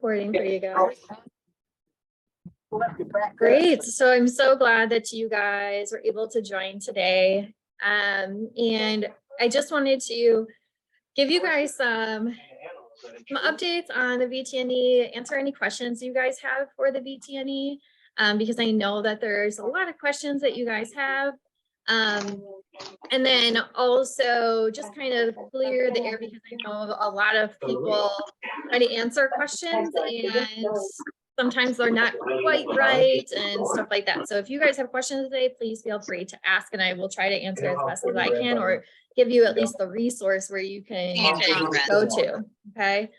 recording for you guys. Great. So I'm so glad that you guys were able to join today. And I just wanted to give you guys some updates on the VTNE, answer any questions you guys have for the VTNE, because I know that there's a lot of questions that you guys have. And then also just kind of clear the air, because I know a lot of people try to answer questions and sometimes they're not quite right and stuff like that. So if you guys have questions today, please feel free to ask and I will try to answer as best as I can, or give you at least the resource where you can go to. Okay.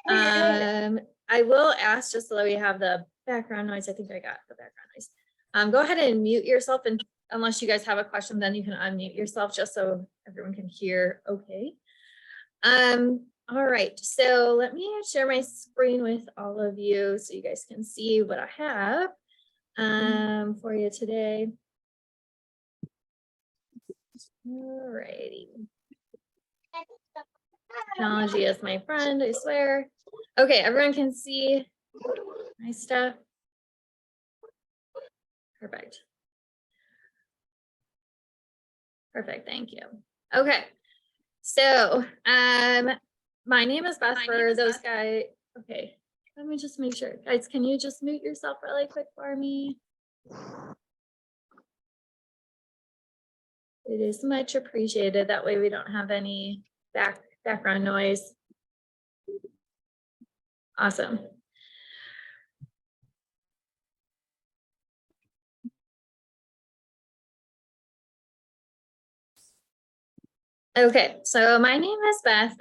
I will ask, just so that we have the background noise. I think I got the background noise. Go ahead and mute yourself, and unless you guys have a question, then you can unmute yourself just so everyone can hear. Okay. All right, so let me share my screen with all of you so you guys can see what I have for you today. All righty. Technology is my friend, I swear. Okay, everyone can see my stuff. Perfect. Perfect, thank you. Okay, so my name is Beth. For those guys, okay, let me just make sure. Guys, can you just mute yourself really quick for me? It is much appreciated. That way we don't have any background noise. Awesome. Okay, so my name is Beth.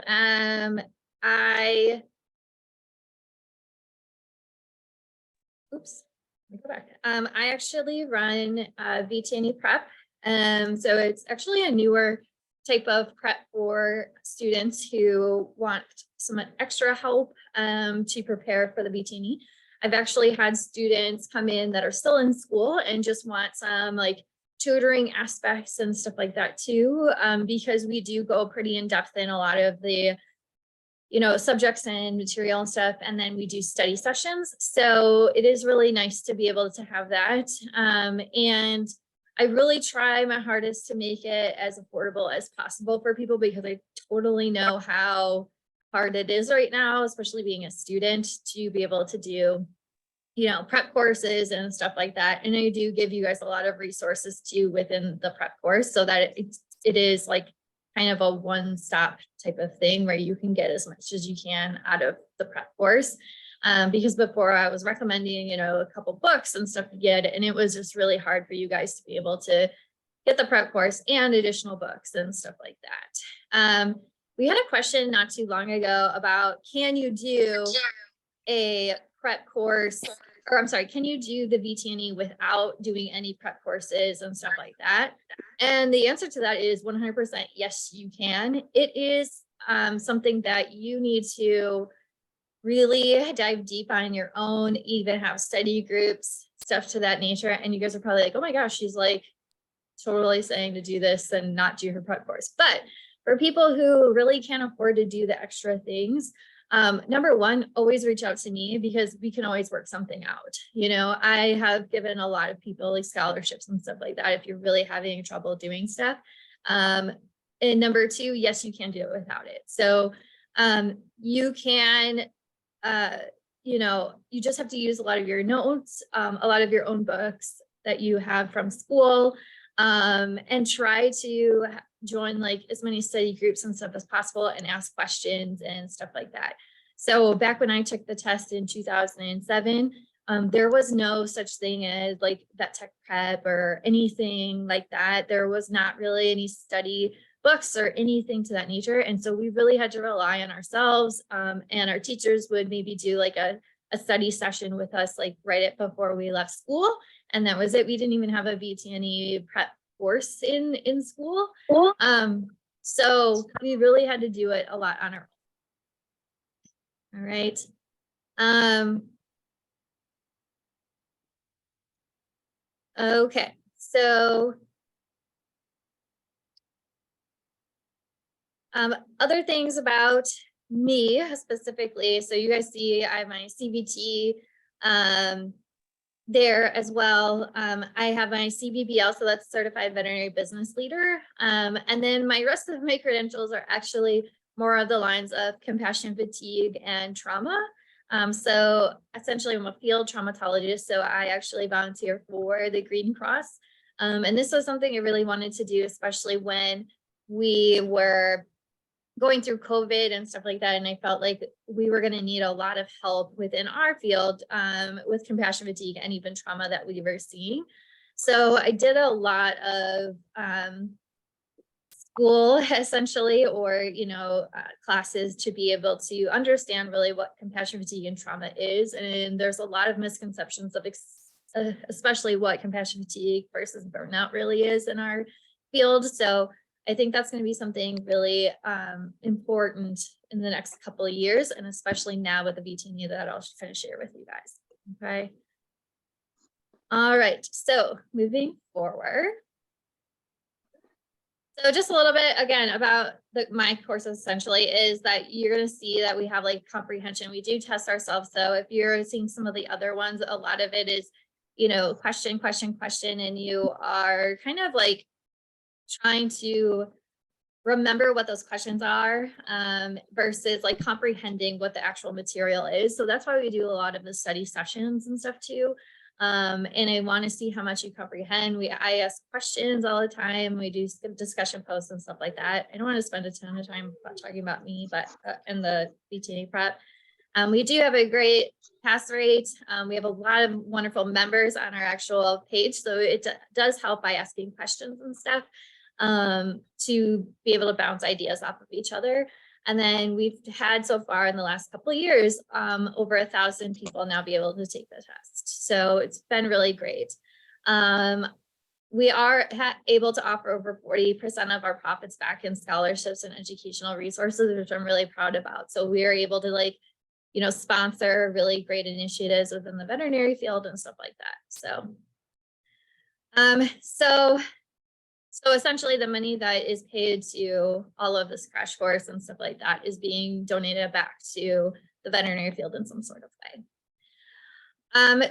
Oops, let me go back. I actually run VTNE Prep. So it's actually a newer type of prep for students who want some extra help to prepare for the VTNE. I've actually had students come in that are still in school and just want some like tutoring aspects and stuff like that too, because we do go pretty in depth in a lot of the subjects and material and stuff, and then we do study sessions. So it is really nice to be able to have that. And I really try my hardest to make it as affordable as possible for people, because I totally know how hard it is right now, especially being a student, to be able to do prep courses and stuff like that. And I do give you guys a lot of resources too within the prep course, so that it is like kind of a one-stop type of thing where you can get as much as you can out of the prep course. Because before I was recommending, a couple books and stuff to get, and it was just really hard for you guys to be able to get the prep course and additional books and stuff like that. We had a question not too long ago about, can you do a prep course, or I'm sorry, can you do the VTNE without doing any prep courses and stuff like that? And the answer to that is 100% yes, you can. It is something that you need to really dive deep on your own, even have study groups, stuff to that nature. And you guys are probably like, oh my gosh, she's like totally saying to do this and not do her prep course. But for people who really can't afford to do the extra things, number one, always reach out to me, because we can always work something out. I have given a lot of people like scholarships and stuff like that if you're really having trouble doing stuff. And number two, yes, you can do it without it. So you can, you just have to use a lot of your notes, a lot of your own books that you have from school, and try to join like as many study groups and stuff as possible and ask questions and stuff like that. So back when I took the test in 2007, there was no such thing as like that tech prep or anything like that. There was not really any study books or anything to that nature. And so we really had to rely on ourselves, and our teachers would maybe do like a study session with us like right before we left school. And that was it. We didn't even have a VTNE prep course in school. So we really had to do it a lot on our own. All right. Okay, so other things about me specifically, so you guys see I have my CBT there as well. I have my CBBL, so that's Certified Veterinary Business Leader. And then my rest of my credentials are actually more of the lines of compassion, fatigue, and trauma. So essentially I'm a field traumatologist, so I actually volunteer for the Green Cross. And this was something I really wanted to do, especially when we were going through COVID and stuff like that. And I felt like we were going to need a lot of help within our field with compassion fatigue and even trauma that we were seeing. So I did a lot of school essentially, or, classes to be able to understand really what compassion fatigue and trauma is. And there's a lot of misconceptions of especially what compassion fatigue versus burnout really is in our field. So I think that's going to be something really important in the next couple of years, and especially now with the VTNE that I'll kind of share with you guys. Okay. All right. So moving forward. So just a little bit again about my course essentially is that you're going to see that we have like comprehension. We do test ourselves. So if you're seeing some of the other ones, a lot of it is, question, question, question, and you are kind of like trying to remember what those questions are versus like comprehending what the actual material is. So that's why we do a lot of the study sessions and stuff too. And I want to see how much you comprehend. I ask questions all the time. We do discussion posts and stuff like that. I don't want to spend a ton of time talking about me, but in the VTNE prep. We do have a great pass rate. We have a lot of wonderful members on our actual page. So it does help by asking questions and stuff to be able to bounce ideas off of each other. And then we've had so far in the last couple of years, over 1,000 people now be able to take the test. So it's been really great. We are able to offer over 40% of our profits back in scholarships and educational resources, which I'm really proud about. So we are able to sponsor really great initiatives within the veterinary field and stuff like that. So essentially the money that is paid to all of this crash course and stuff like that is being donated back to the veterinary field in some sort of way.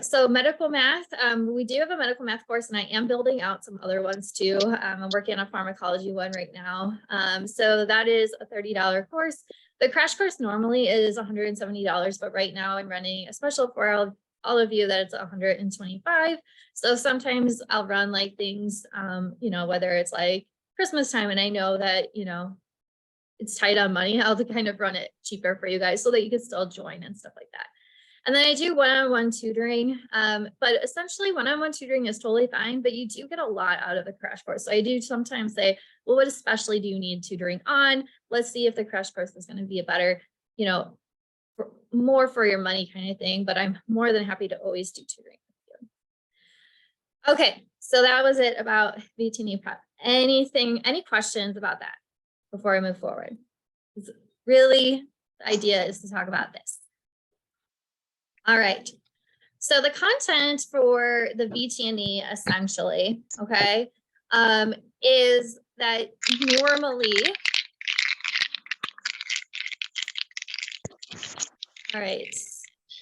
So medical math, we do have a medical math course, and I am building out some other ones too. I'm working on a pharmacology one right now. So that is a $30 course. The crash course normally is $170, but right now I'm running a special for all of you that it's $125. So sometimes I'll run like things, whether it's like Christmas time and I know that, it's tight on money, I'll kind of run it cheaper for you guys so that you can still join and stuff like that. And then I do one-on-one tutoring, but essentially one-on-one tutoring is totally fine, but you do get a lot out of the crash course. So I do sometimes say, well, what especially do you need tutoring on? Let's see if the crash course is going to be a better, more for your money kind of thing, but I'm more than happy to always do tutoring with you. Okay, so that was it about VTNE prep. Any questions about that before I move forward? Really, the idea is to talk about this. All right, so the content for the VTNE essentially, okay, is that normally, all right,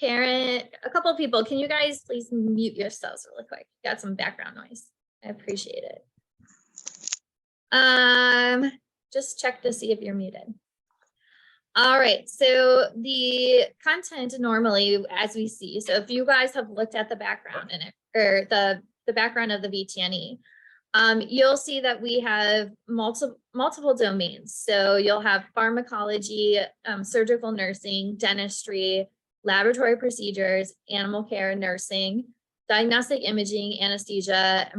Karen, a couple of people, can you guys please mute yourselves really quick? Got some background noise. I appreciate it. Just check to see if you're muted. All right, so the content normally, as we see, so if you guys have looked at the background in it, or the background of the VTNE, you'll see that we have multiple domains. So you'll have pharmacology, surgical nursing, dentistry, laboratory procedures, animal care, nursing, diagnostic imaging, anesthesia,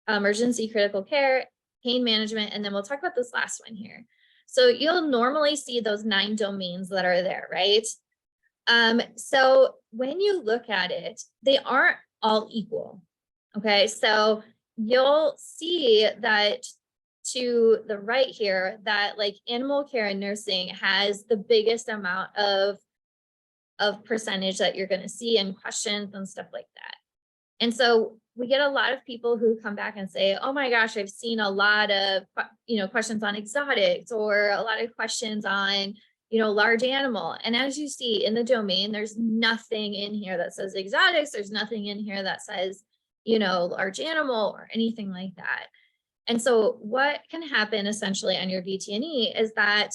emergency critical care, pain management, and then we'll talk about this last one here. So you'll normally see those 9 domains that are there, right? So when you look at it, they aren't all equal, okay? So you'll see that to the right here, that like animal care and nursing has the biggest amount of percentage that you're going to see in questions and stuff like that. And so we get a lot of people who come back and say, oh my gosh, I've seen a lot of, questions on exotics, or a lot of questions on, large animal. And as you see in the domain, there's nothing in here that says exotics. There's nothing in here that says, large animal or anything like that. And so what can happen essentially on your VTNE is that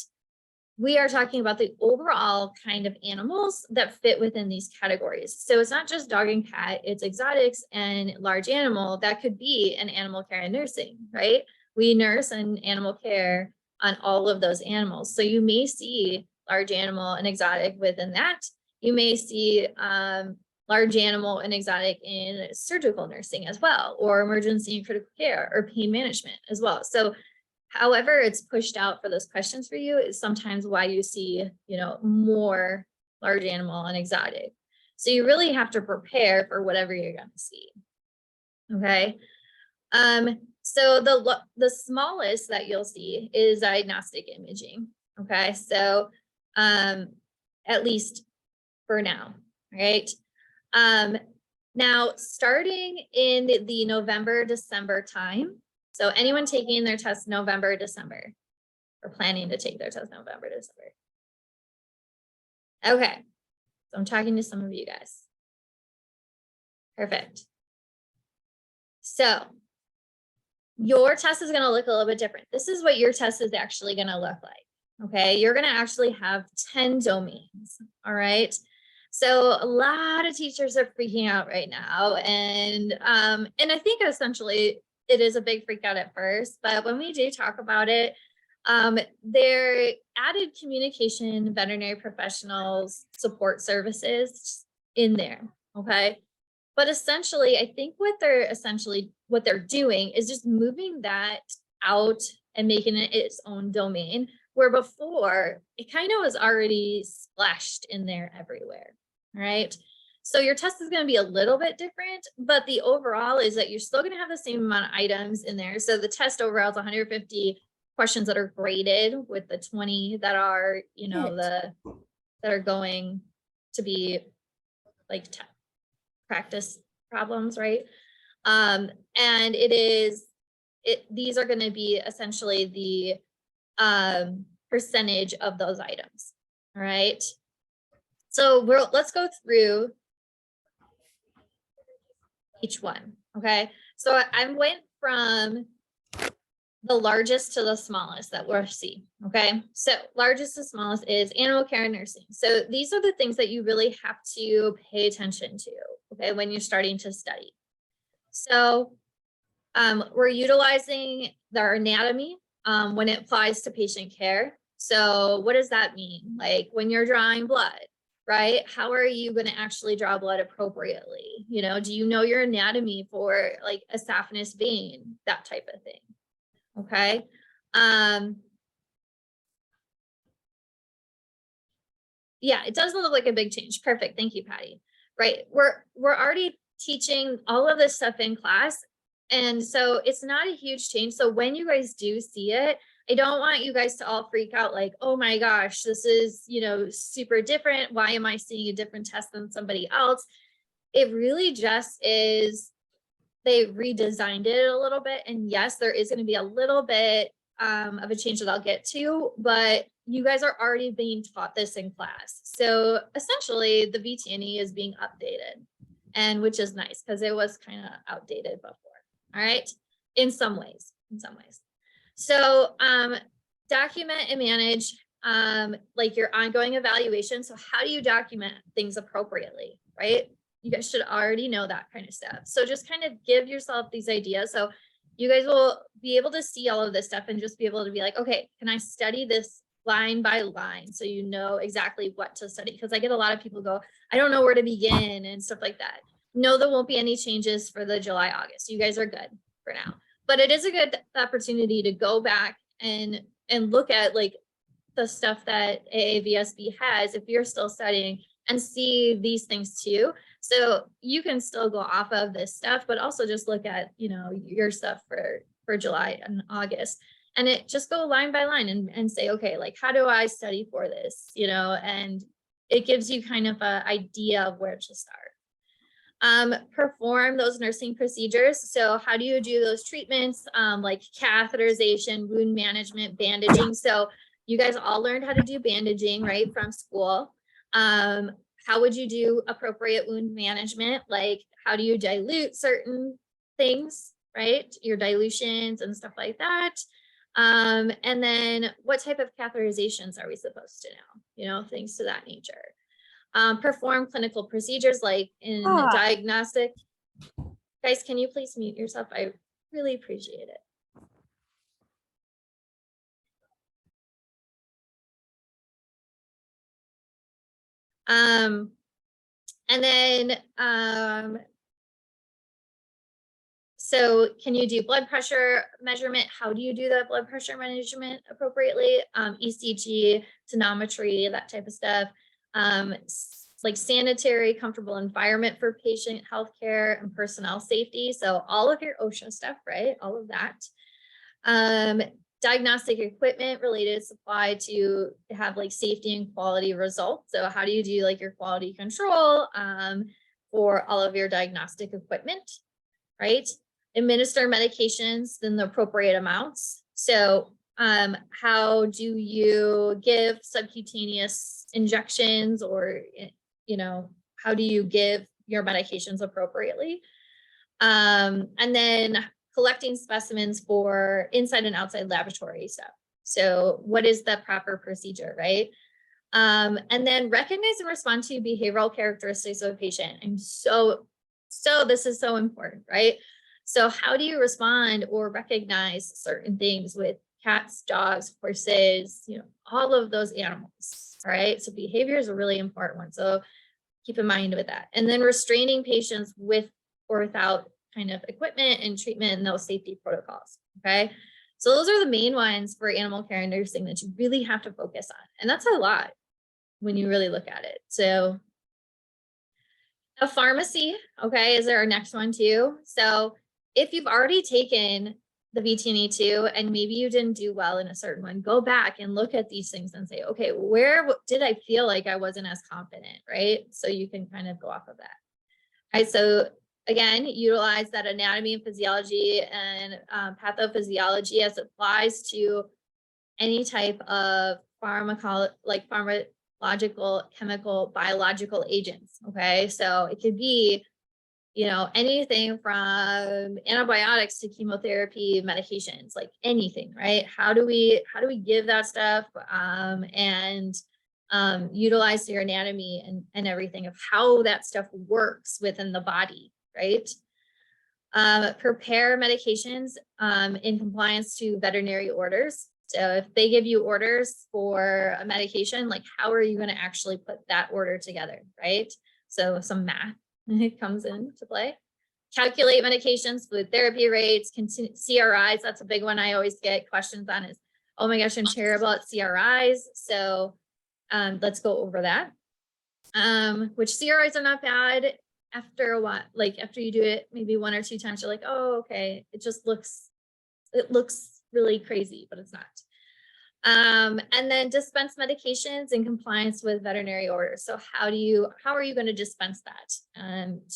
we are talking about the overall kind of animals that fit within these categories. So it's not just dog and cat, it's exotics and large animal. That could be an animal care and nursing, right? We nurse and animal care on all of those animals. So you may see large animal and exotic within that. You may see large animal and exotic in surgical nursing as well, or emergency and critical care, or pain management as well. So however it's pushed out for those questions for you is sometimes why you see, more large animal and exotic. So you really have to prepare for whatever you're going to see. Okay. So the smallest that you'll see is diagnostic imaging. Okay. So, at least for now, right? Now starting in the November, December time. So anyone taking their test November, December, or planning to take their test November, December. Okay. So I'm talking to some of you guys. Perfect. So your test is going to look a little bit different. This is what your test is actually going to look like. Okay. You're going to actually have 10 domains. All right. So a lot of teachers are freaking out right now. And I think essentially it is a big freak out at first, but when we do talk about it, there added communication, veterinary professionals, support services in there. Okay. But essentially, I think what they're doing is just moving that out and making it its own domain, where before it kind of was already splashed in there everywhere. Right. So your test is going to be a little bit different, but the overall is that you're still going to have the same amount of items in there. So the test overall is 150 questions that are graded, with the 20 that are, that are going to be like practice problems, right? And these are going to be essentially the percentage of those items. All right. So let's go through each one. Okay. So I went from the largest to the smallest that we'll see. Okay. So largest to smallest is animal care and nursing. So these are the things that you really have to pay attention to, okay, when you're starting to study. So we're utilizing their anatomy when it applies to patient care. So what does that mean? Like when you're drawing blood, right? How are you going to actually draw blood appropriately? Do you know your anatomy for like a saphenous vein, that type of thing? Okay. Yeah, it doesn't look like a big change. Perfect. Thank you, Patty. Right. We're already teaching all of this stuff in class. And so it's not a huge change. So when you guys do see it, I don't want you guys to all freak out like, oh my gosh, this is, super different. Why am I seeing a different test than somebody else? It really just is, they redesigned it a little bit. And yes, there is going to be a little bit of a change that I'll get to, but you guys are already being taught this in class. So essentially the VTNE is being updated, and which is nice because it was kind of outdated before. All right. In some ways. So document and manage like your ongoing evaluation. So how do you document things appropriately, right? You guys should already know that kind of stuff. So just kind of give yourself these ideas. So you guys will be able to see all of this stuff and just be able to be like, okay, can I study this line by line? So you know exactly what to study. Because I get a lot of people go, I don't know where to begin and stuff like that. No, there won't be any changes for the July, August. You guys are good for now. But it is a good opportunity to go back and look at like the stuff that AAVSB has if you're still studying, and see these things too. So you can still go off of this stuff, but also just look at, your stuff for July and August, and it just go line by line and say, okay, like, how do I study for this? And it gives you kind of an idea of where to start. Perform those nursing procedures. So how do you do those treatments, like catheterization, wound management, bandaging? So You guys all learned how to do bandaging, right, from school. How would you do appropriate wound management? Like, how do you dilute certain things, right? Your dilutions and stuff like that. And then what type of catheterizations are we supposed to know? You know, things to that nature. Perform clinical procedures like in diagnostic. Guys, can you please mute yourself? I really appreciate it. And then, so can you do blood pressure measurement? How do you do that blood pressure measurement appropriately? ECG, tonometry, that type of stuff. Like sanitary, comfortable environment for patient healthcare and personnel safety. So all of your OSHA stuff, right? All of that. Diagnostic equipment related supply to have like safety and quality results. So how do you do like your quality control for all of your diagnostic equipment, right? Administer medications in the appropriate amounts. So how do you give subcutaneous injections, or, you know, how do you give your medications appropriately? And then collecting specimens for inside and outside laboratory stuff. So what is the proper procedure, right? And then recognize and respond to behavioral characteristics of a patient. And so this is so important, right? So how do you respond or recognize certain things with cats, dogs, horses, you know, all of those animals, all right? So behavior is a really important one. So keep in mind with that. And then restraining patients with or without kind of equipment and treatment and those safety protocols, okay? So those are the main ones for animal care and nursing that you really have to focus on. And that's a lot when you really look at it. So a pharmacy, okay, is our next one too. So if you've already taken the VTNE 2 and maybe you didn't do well in a certain one, go back and look at these things and say, okay, where did I feel like I wasn't as confident, right? So you can kind of go off of that. All right, so again, utilize that anatomy and physiology and pathophysiology as it applies to any type of pharmacological, chemical, biological agents, okay? So it could be, you know, anything from antibiotics to chemotherapy medications, like anything, right? How do we give that stuff and utilize your anatomy and everything of how that stuff works within the body, right? Prepare medications in compliance to veterinary orders. So if they give you orders for a medication, like how are you going to actually put that order together, right? So some math comes into play. Calculate medications, fluid therapy rates, CRIs. That's a big one I always get questions on is, oh my gosh, I'm terrible at CRIs. So let's go over that. Which CRIs are not bad after a while, like after you do it maybe 1 or 2 times, you're like, oh, okay, it looks really crazy, but it's not. And then dispense medications in compliance with veterinary orders. So how are you going to dispense that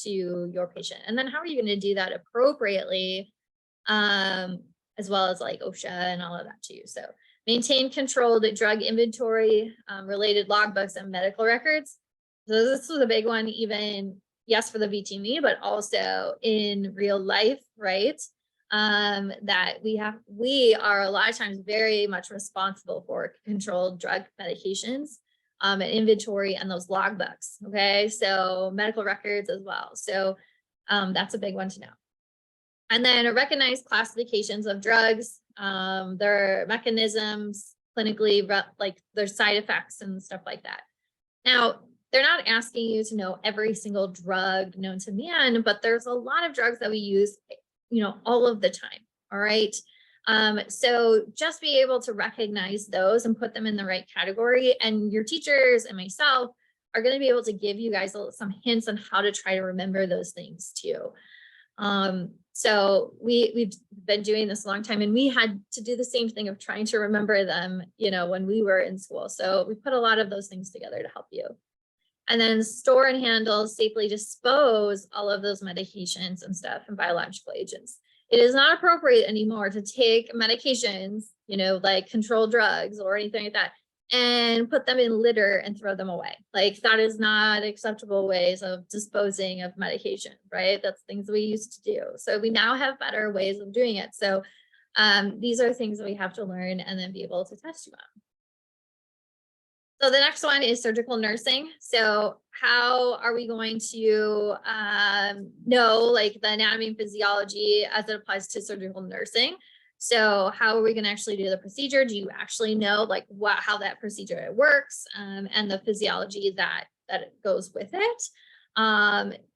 to your patient? And then how are you going to do that appropriately, as well as like OSHA and all of that too. So maintain controlled drug inventory, related logbooks and medical records. So this was a big one, even, yes, for the VTNE, but also in real life, right? That we are a lot of times very much responsible for controlled drug medications, and inventory and those logbooks. Okay, so medical records as well. So that's a big one to know. And then recognize classifications of drugs, their mechanisms clinically, like their side effects and stuff like that. Now, they're not asking you to know every single drug known to man, but there's a lot of drugs that we use, you know, all of the time. All right. So just be able to recognize those and put them in the right category. And your teachers and myself are going to be able to give you guys some hints on how to try to remember those things too. So we've been doing this a long time, and we had to do the same thing of trying to remember them, you know, when we were in school. So we put a lot of those things together to help you. And then store and handle, safely dispose all of those medications and stuff and biological agents. it is not appropriate anymore to take medications, you know, like controlled drugs or anything like that, and put them in litter and throw them away. Like that is not acceptable ways of disposing of medication, right? That's things we used to do. So we now have better ways of doing it. So these are things that we have to learn and then be able to test you on. So the next one is surgical nursing. So how are we going to know like the anatomy and physiology as it applies to surgical nursing? So how are we going to actually do the procedure? Do you actually know like how that procedure works and the physiology that goes with it?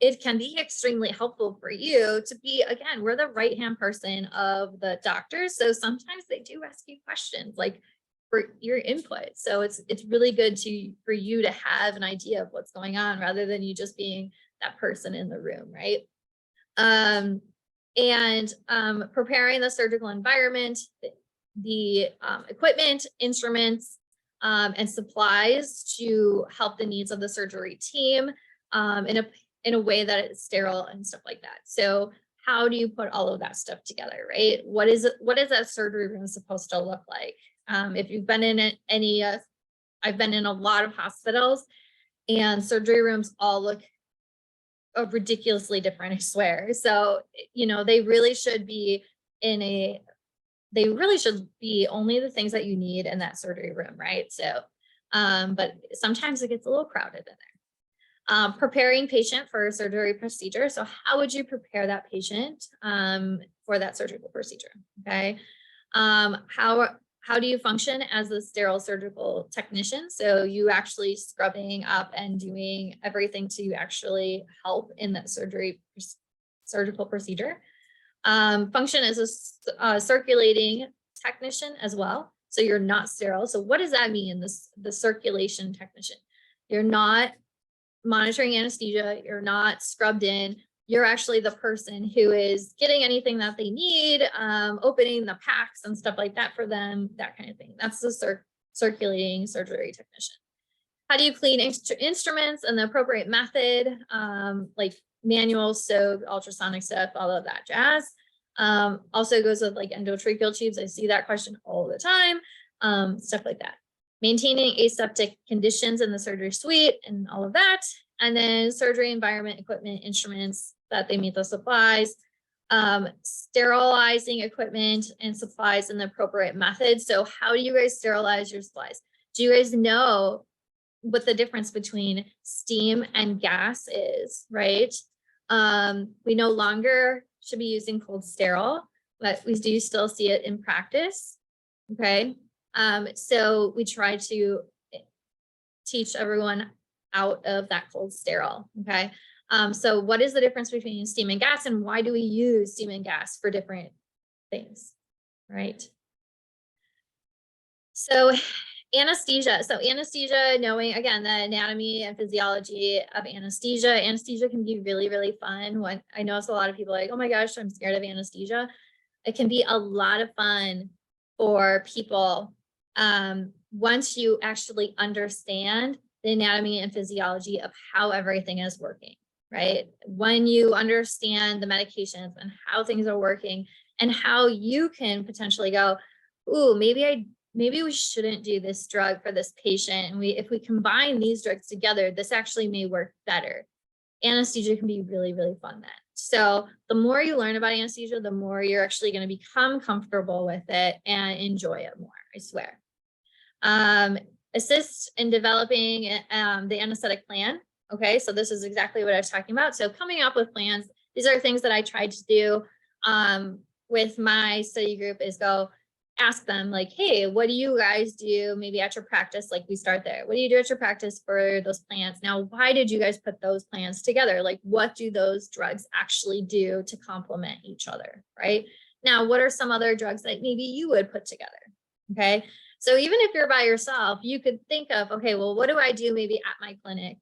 It can be extremely helpful for you to be, again, we're the right-hand person of the doctor. So sometimes they do ask you questions like for your input. So it's really good for you to have an idea of what's going on rather than you just being that person in the room, right? Preparing the surgical environment, the equipment, instruments, and supplies to help the needs of the surgery team in a way that it's sterile and stuff like that. So how do you put all of that stuff together, right? What is that surgery room supposed to look like? If you've been in I've been in a lot of hospitals, and surgery rooms all look ridiculously different, I swear. So, you know, they really should be only the things that you need in that surgery room, right? So, but sometimes it gets a little crowded in there. Preparing patient for a surgery procedure. So how would you prepare that patient for that surgical procedure? Okay. How do you function as a sterile surgical technician? So you actually scrubbing up and doing everything to actually help in that surgical procedure. Function as a circulating technician as well. So you're not sterile. So what does that mean? The circulation technician. You're not monitoring anesthesia. You're not scrubbed in. You're actually the person who is getting anything that they need, opening the packs and stuff like that for them, that kind of thing. That's the circulating surgery technician. How do you clean instruments in the appropriate method, like manual, so ultrasonic stuff, all of that jazz. Also goes with like endotracheal tubes. I see that question all the time, stuff like that. Maintaining aseptic conditions in the surgery suite and all of that. And then surgery environment, equipment, instruments, that they meet the supplies, sterilizing equipment and supplies in the appropriate method. So how do you guys sterilize your supplies? Do you guys know what the difference between steam and gas is, right? We no longer should be using cold sterile, but we do still see it in practice, okay? So we try to teach everyone out of that cold sterile, okay? So what is the difference between steam and gas, and why do we use steam and gas for different things, right? So anesthesia. So anesthesia, knowing again the anatomy and physiology of anesthesia. Anesthesia can be really, really fun. When I know it's a lot of people like, oh my gosh, I'm scared of anesthesia. It can be a lot of fun for people once you actually understand the anatomy and physiology of how everything is working, right? When you understand the medications and how things are working and how you can potentially go, ooh, maybe we shouldn't do this drug for this patient. And if we combine these drugs together, this actually may work better. Anesthesia can be really, really fun then. So the more you learn about anesthesia, the more you're actually going to become comfortable with it and enjoy it more, I swear. Assist in developing the anesthetic plan. Okay, so this is exactly what I was talking about. So coming up with plans, these are things that I tried to do with my study group is go ask them like, hey, what do you guys do maybe at your practice? Like we start there. What do you do at your practice for those plans? Now, why did you guys put those plans together? Like what do those drugs actually do to complement each other, right? Now, what are some other drugs that maybe you would put together? Okay, so even if you're by yourself, you could think of, okay, well, what do I do maybe at my clinic?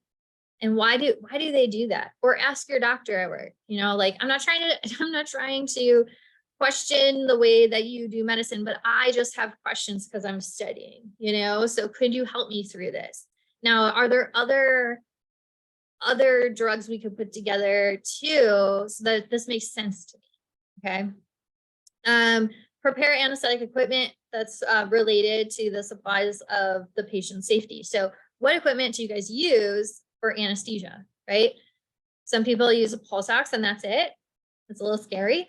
And why do they do that? Or ask your doctor at work, you know, like I'm not trying to question the way that you do medicine, but I just have questions because I'm studying, you know, so could you help me through this? Now, are there other drugs we could put together too, so that this makes sense to me, okay? Prepare anesthetic equipment that's related to the supplies of the patient safety. So what equipment do you guys use for anesthesia, right? Some people use a pulse ox and that's it. It's a little scary,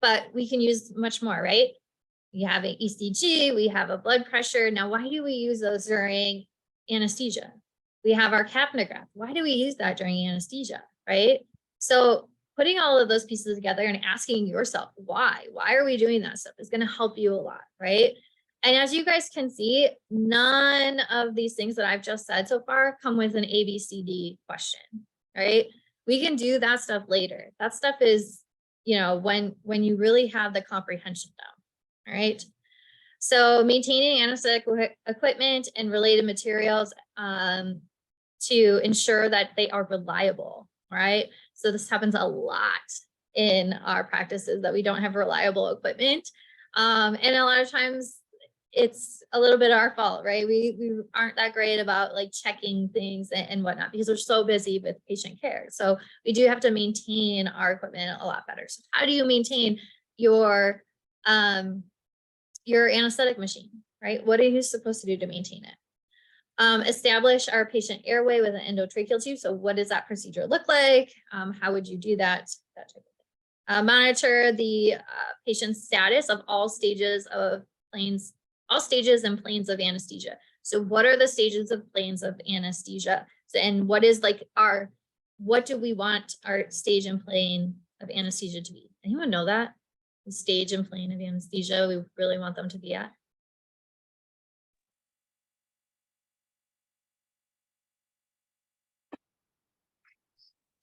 but we can use much more, right? We have an ECG, we have a blood pressure. Now, why do we use those during anesthesia? We have our capnograph. Why do we use that during anesthesia, right? So putting all of those pieces together and asking yourself, why are we doing that stuff is going to help you a lot, right? And as you guys can see, none of these things that I've just said so far come with an ABCD question, right? We can do that stuff later. That stuff is, you know, when you really have the comprehension down, all right? So maintaining anesthetic equipment and related materials to ensure that they are reliable, right? So this happens a lot in our practices that we don't have reliable equipment. And a lot of times it's a little bit our fault, right? We aren't that great about like checking things and whatnot because we're so busy with patient care. So we do have to maintain our equipment a lot better. So how do you maintain your anesthetic machine, right? What are you supposed to do to maintain it? Establish our patient airway with an endotracheal tube. So what does that procedure look like? How would you do that? That type of thing. Monitor the patient's status of all stages and planes of anesthesia. So what are the stages of planes of anesthesia? So, and what is like what do we want our stage and plane of anesthesia to be? Anyone know that? The stage and plane of anesthesia we really want them to be at?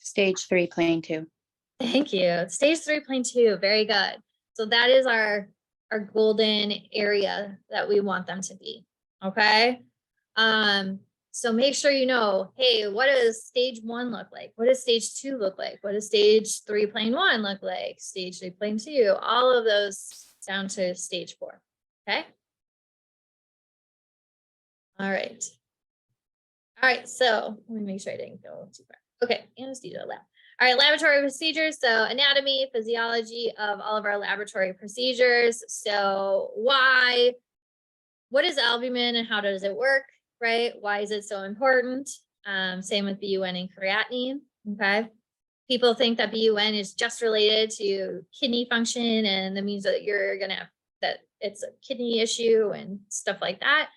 Stage 3, plane 2. Thank you. Stage 3, plane 2. Very good. So that is our golden area that we want them to be. Okay. So make sure you know, hey, what does stage 1 look like? What does stage 2 look like? What does stage 3, plane 1 look like? Stage 3, plane 2, all of those down to stage 4. Okay. All right. All right. So let me make sure I didn't go too far. Okay. Anesthesia lab. All right, laboratory procedures. So anatomy, physiology of all of our laboratory procedures. So what is albumin and how does it work, right? Why is it so important? Same with BUN and creatinine, okay? People think that BUN is just related to kidney function and that means that you're gonna have, that it's a kidney issue and stuff like that.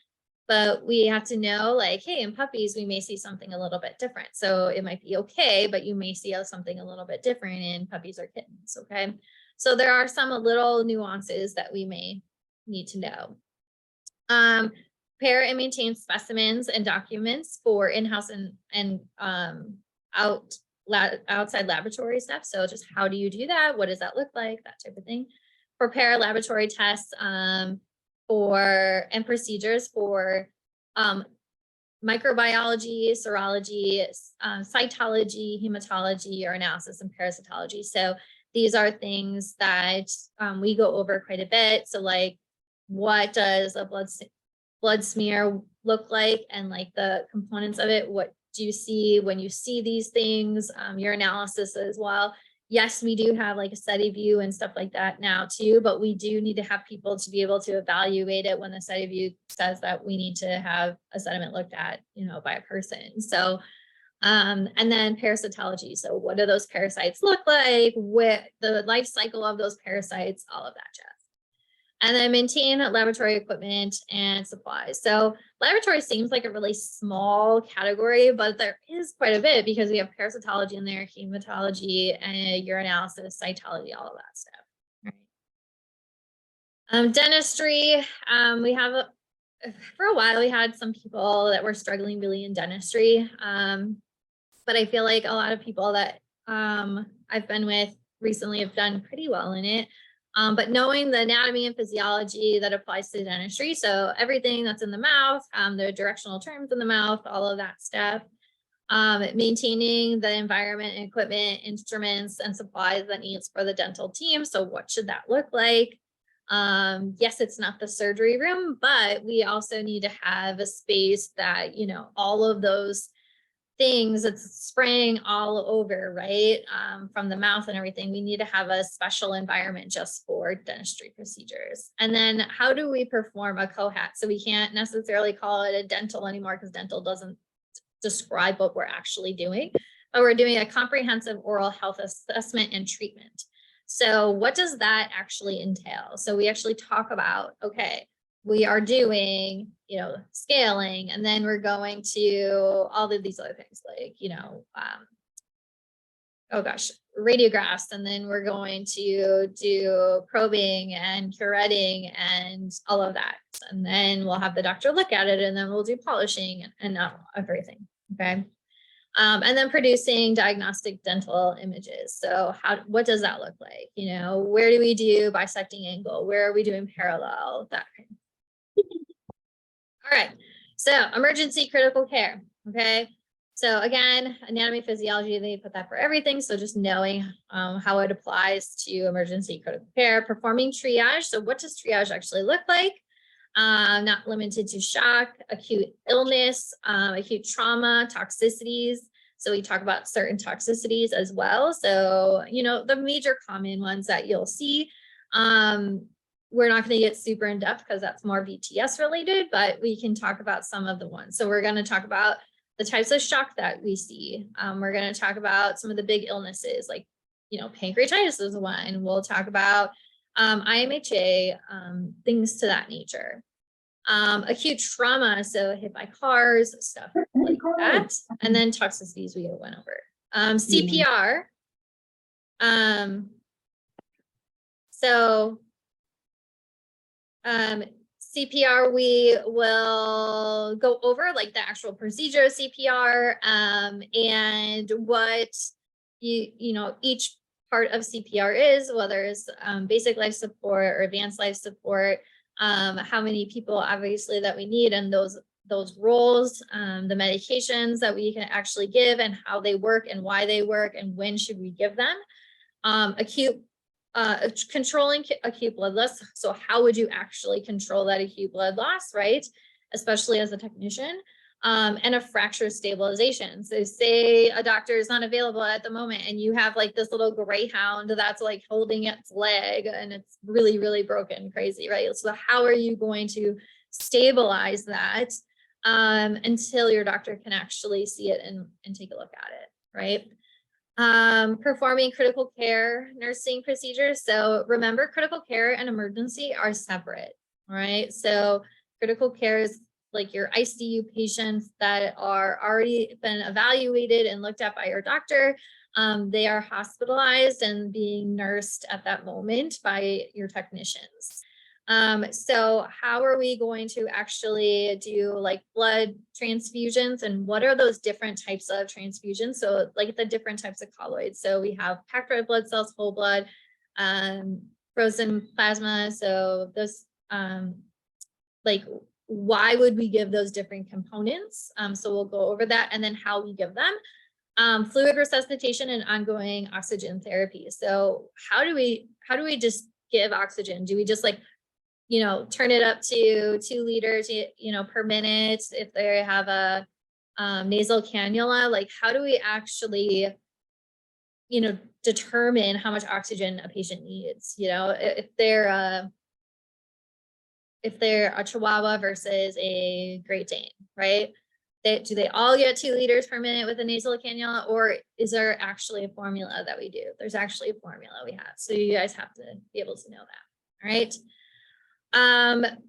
But we have to know, like, hey, in puppies, we may see something a little bit different. So it might be okay, but you may see something a little bit different in puppies or kittens, okay? So there are some little nuances that we may need to know. Prepare and maintain specimens and documents for in-house and outside laboratory stuff. So just how do you do that? What does that look like? That type of thing. Prepare laboratory tests and procedures for microbiology, serology, cytology, hematology, or analysis and parasitology. So these are things that we go over quite a bit. So like, what does a blood smear look like and like the components of it? What do you see when you see these things? Your analysis as well. Yes, we do have like a study view and stuff like that now too, but we do need to have people to be able to evaluate it when the study view says that we need to have a sediment looked at, you know, by a person. So, and then parasitology. So what do those parasites look like? What the life cycle of those parasites, all of that jazz. And then maintain laboratory equipment and supplies. So laboratory seems like a really small category, but there is quite a bit because we have parasitology in there, hematology, and urinalysis, cytology, all of that stuff. Right. Dentistry, we have, for a while, we had some people that were struggling really in dentistry. But I feel like a lot of people that I've been with recently have done pretty well in it. But knowing the anatomy and physiology that applies to dentistry, so everything that's in the mouth, the directional terms in the mouth, all of that stuff, maintaining the environment and equipment, instruments, and supplies that needs for the dental team. So what should that look like? Yes, it's not the surgery room, but we also need to have a space that, you know, all of those things that's spraying all over, right? From the mouth and everything, we need to have a special environment just for dentistry procedures. And then how do we perform a cohat? So we can't necessarily call it a dental anymore because dental doesn't describe what we're actually doing, but we're doing a comprehensive oral health assessment and treatment. So what does that actually entail? So we actually talk about, okay, we are doing, scaling, and then we're going to all of these other things like, oh gosh, radiographs, and then we're going to do probing and curetting and all of that. And then we'll have the doctor look at it, and then we'll do polishing and everything, okay? And then producing diagnostic dental images. So what does that look like? Where do we do bisecting angle? Where are we doing parallel? That kind of. All right, so emergency critical care, okay? So again, anatomy, physiology, they put that for everything. So just knowing how it applies to emergency critical care, performing triage. So what does triage actually look like? Not limited to shock, acute illness, acute trauma, toxicities. So we talk about certain toxicities as well. So, the major common ones that you'll see. We're not going to get super in depth because that's more VTS related, but we can talk about some of the ones. So we're going to talk about the types of shock that we see. We're going to talk about some of the big illnesses like, pancreatitis is one. We'll talk about IMHA, things to that nature. Acute trauma, so hit by cars, stuff like that. And then toxicities we went over. CPR. CPR, we will go over like the actual procedure of CPR and what each part of CPR is, whether it's basic life support or advanced life support, how many people obviously that we need, and those roles, the medications that we can actually give and how they work and why they work and when should we give them. Controlling acute blood loss. So how would you actually control that acute blood loss, right? Especially as a technician. And a fracture stabilization. So say a doctor is not available at the moment and you have like this little greyhound that's like holding its leg and it's really, really broken, crazy, right? So how are you going to stabilize that until your doctor can actually see it and take a look at it, right? Performing critical care nursing procedures. So remember, critical care and emergency are separate, right? So critical care is like your ICU patients that are already been evaluated and looked at by your doctor. They are hospitalized and being nursed at that moment by your technicians. So how are we going to actually do like blood transfusions, and what are those different types of transfusions? So like the different types of colloids. So we have packed red blood cells, whole blood, frozen plasma. So those, like, why would we give those different components? So we'll go over that, and then how we give them. Fluid resuscitation and ongoing oxygen therapy. So how do we just give oxygen? Do we just like, turn it up to 2 liters, per minute if they have a nasal cannula? Like, how do we actually, determine how much oxygen a patient needs? If they're a Chihuahua versus a Great Dane, right? Do they all get 2 liters per minute with a nasal cannula, or is there actually a formula that we do? There's actually a formula we have. So you guys have to be able to know that, all right?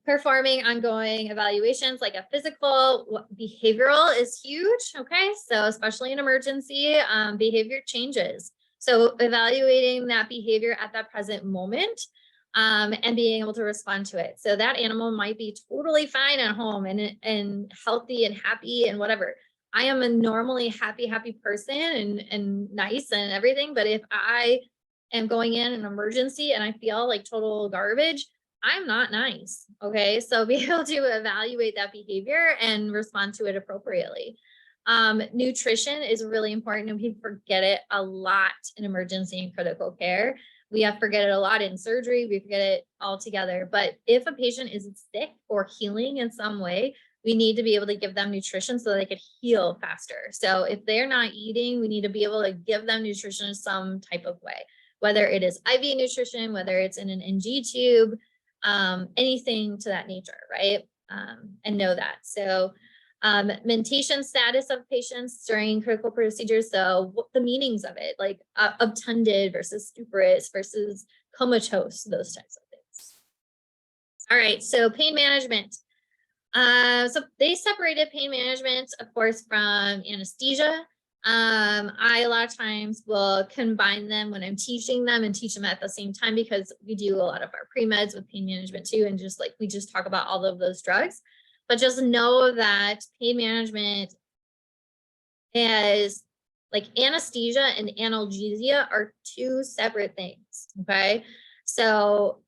Performing ongoing evaluations like a physical. Behavioral is huge, okay? So especially in emergency, behavior changes. So evaluating that behavior at that present moment, and being able to respond to it. So that animal might be totally fine at home and healthy and happy and whatever. I am a normally happy person and nice and everything. But if I am going in an emergency and I feel like total garbage, I'm not nice. Okay. So be able to evaluate that behavior and respond to it appropriately. Nutrition is really important, and people forget it a lot in emergency and critical care. We forget it a lot in surgery. We forget it altogether. But if a patient is sick or healing in some way, we need to be able to give them nutrition so they could heal faster. So if they're not eating, we need to be able to give them nutrition some type of way, whether it is IV nutrition, whether it's in an NG tube, anything to that nature, right? And know that. So mentation status of patients during critical procedures. So what the meanings of it, like obtunded versus stuporous versus comatose, those types of things. All right, so pain management. So they separated pain management, of course, from anesthesia. I a lot of times will combine them when I'm teaching them and teach them at the same time, because we do a lot of our pre-meds with pain management too. And just like, we just talk about all of those drugs, but just know that pain management is like anesthesia and analgesia are two separate things. Okay. So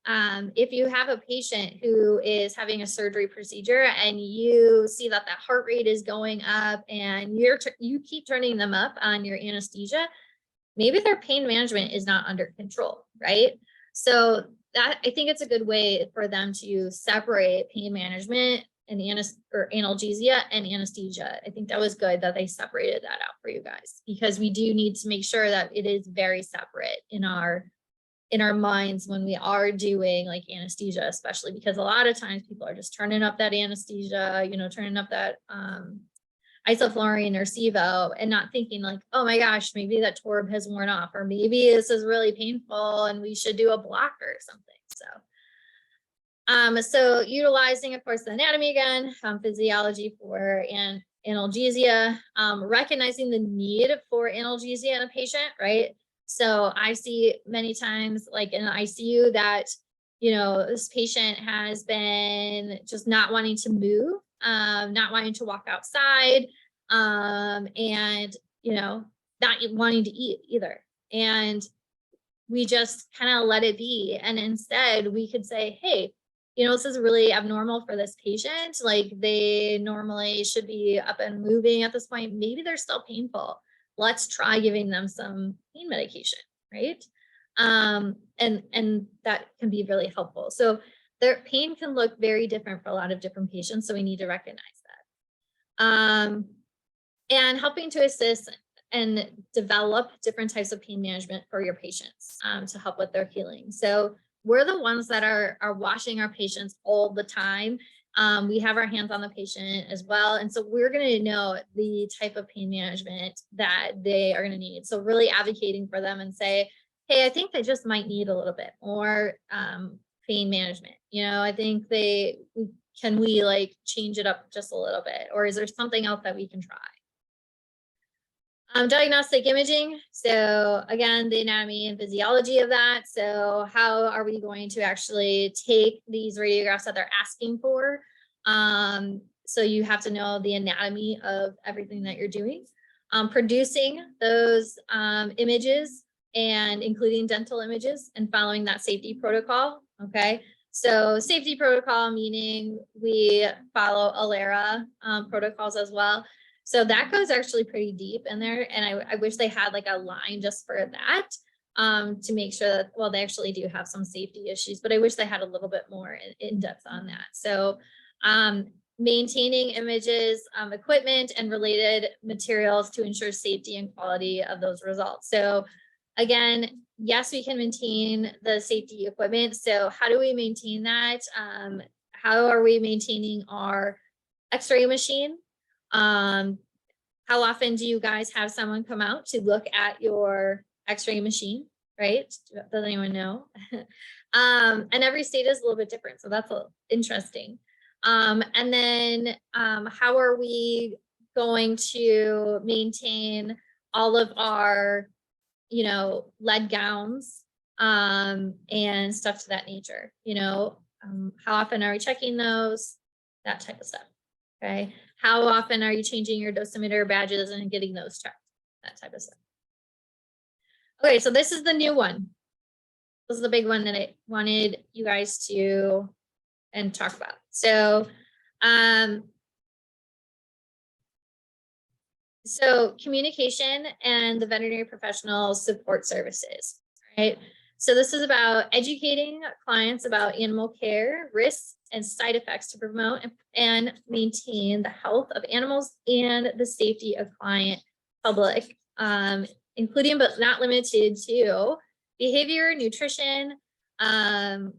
if you have a patient who is having a surgery procedure and you see that that heart rate is going up and you keep turning them up on your anesthesia, maybe their pain management is not under control, right? So that, I think it's a good way for them to separate pain management and analgesia and anesthesia. I think that was good that they separated that out for you guys, because we do need to make sure that it is very separate in our minds when we are doing like anesthesia, especially because a lot of times people are just turning up that anesthesia, you know, turning up that isoflurane or SIVO and not thinking like, oh my gosh, maybe that torb has worn off, or maybe this is really painful and we should do a blocker or something. So utilizing, of course, the anatomy again, physiology for analgesia, recognizing the need for analgesia in a patient, right? So I see many times like in the ICU that, you know, this patient has been just not wanting to move, not wanting to walk outside, and, you know, not wanting to eat either. And we just kind of let it be. And instead we could say, hey, you know, this is really abnormal for this patient. Like they normally should be up and moving at this point. Maybe they're still painful. Let's try giving them some pain medication, right? And that can be really helpful. So their pain can look very different for a lot of different patients. So we need to recognize that. And helping to assist and develop different types of pain management for your patients to help with their healing. So we're the ones that are watching our patients all the time. We have our hands on the patient as well. And so we're going to know the type of pain management that they are going to need. So really advocating for them and say, hey, I think they just might need a little bit more pain management. You know, I think can we like change it up just a little bit, or is there something else that we can try? Diagnostic imaging. So again, the anatomy and physiology of that. So how are we going to actually take these radiographs that they're asking for? So you have to know the anatomy of everything that you're doing. Producing those images and including dental images and following that safety protocol. Okay. So safety protocol, meaning we follow ALERA protocols as well. So that goes actually pretty deep in there. And I wish they had like a line just for that to make sure that, well, they actually do have some safety issues, but I wish they had a little bit more in depth on that. So maintaining images, equipment and related materials to ensure safety and quality of those results. So again, yes, we can maintain the safety equipment. So how do we maintain that? How are we maintaining our X-ray machine? How often do you guys have someone come out to look at your X-ray machine, right? Does anyone know? And every state is a little bit different. So that's interesting. And then how are we going to maintain all of our, you know, lead gowns and stuff to that nature? You know, how often are we checking those? That type of stuff. Okay. How often are you changing your dosimeter badges and getting those checked? That type of stuff. Okay, so this is the new one. This is the big one that I wanted you guys to talk about. So, so communication and the veterinary professional support services, right? So this is about educating clients about animal care risks and side effects to promote and maintain the health of animals and the safety of client public, including but not limited to behavior, nutrition, our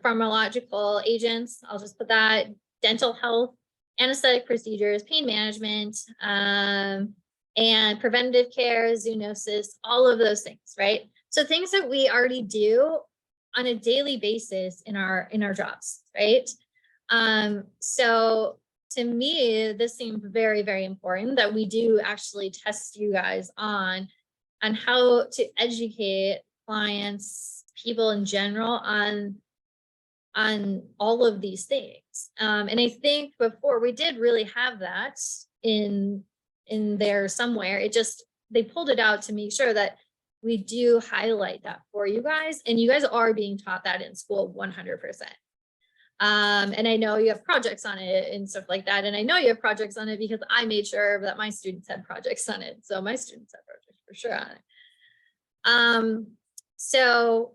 pharmacological agents, I'll just put that, dental health, anesthetic procedures, pain management, and preventative care, zoonosis, all of those things, right? So things that we already do on a daily basis in our jobs, right? So to me, this seemed very, very important that we do actually test you guys on how to educate clients, people in general on all of these things. And I think before we did really have that in there somewhere. It just, they pulled it out to make sure that we do highlight that for you guys, and you guys are being taught that in school 100%. And I know you have projects on it and stuff like that. And I know you have projects on it because I made sure that my students had projects on it. So my students have projects for sure on it. So